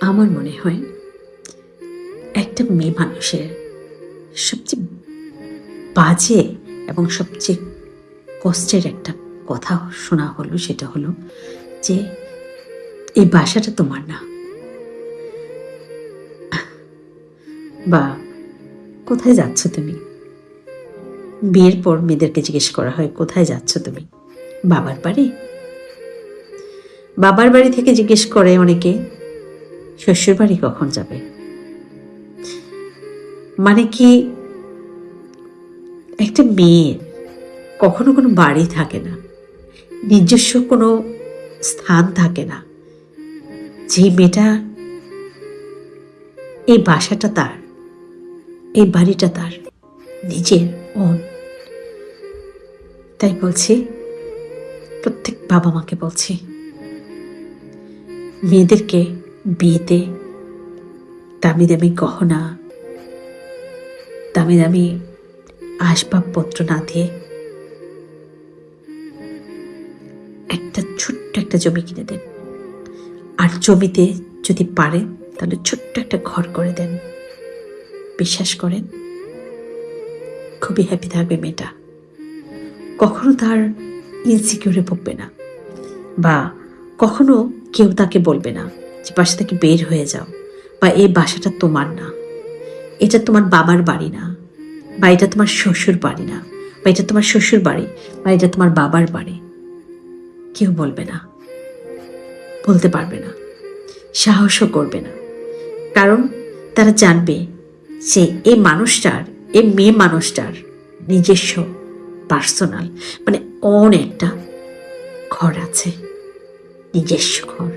আমার মনে হয় একটা মেয়ে মানুষের সবচেয়ে বাজে এবং সবচেয়ে কষ্টের একটা কথা শোনা হলো, সেটা হলো যে এই বাসাটা তোমার না, বা কোথায় যাচ্ছ তুমি। বিয়ের পর মেয়েদেরকে জিজ্ঞেস করা হয় কোথায় যাচ্ছ তুমি, বাবার বাড়ি। বাবার বাড়ি থেকে জিজ্ঞেস করে অনেকে শ্বশুর বাড়ি কখন যাবে। মানে কি, একটা মেয়ের কখনো কোনো বাড়ি থাকে না, নিজস্ব কোনো স্থান থাকে না। যে মেয়েটা, এই বাসাটা তার, এই বাড়িটা তার নিজের ওন। তাই বলছি, প্রত্যেক বাবা মাকে বলছি, মেয়েদেরকে বিয়েতে দামি দামি গহনা, দামি দামি আসবাবপত্র না দিয়ে একটা ছোট্ট একটা জমি কিনে দেন। আর জমিতে যদি পারে তাহলে ছোট্ট একটা ঘর করে দেন। বিশ্বাস করেন, খুবই হ্যাপি থাকবে মেয়েটা। কখনো তার ইনসিকিউরে ভুগবে না, বা কখনো কেউ তাকে বলবে না যে বাসা থেকে বের হয়ে যাও, বা এই বাসাটা তোমার না, এটা তোমার বাবার বাড়ি না, বা এটা তোমার শ্বশুর বাড়ি না, বা এটা তোমার শ্বশুর বাড়ি, বা এটা তোমার বাবার বাড়ি। কেউ বলবে না, বলতে পারবে না, সাহসও করবে না। কারণ তারা জানবে যে এই মানুষটার, এই মেয়ে মানুষটার নিজস্ব পার্সোনাল, মানে অনেকটা ঘর আছে, নিজস্ব ঘর।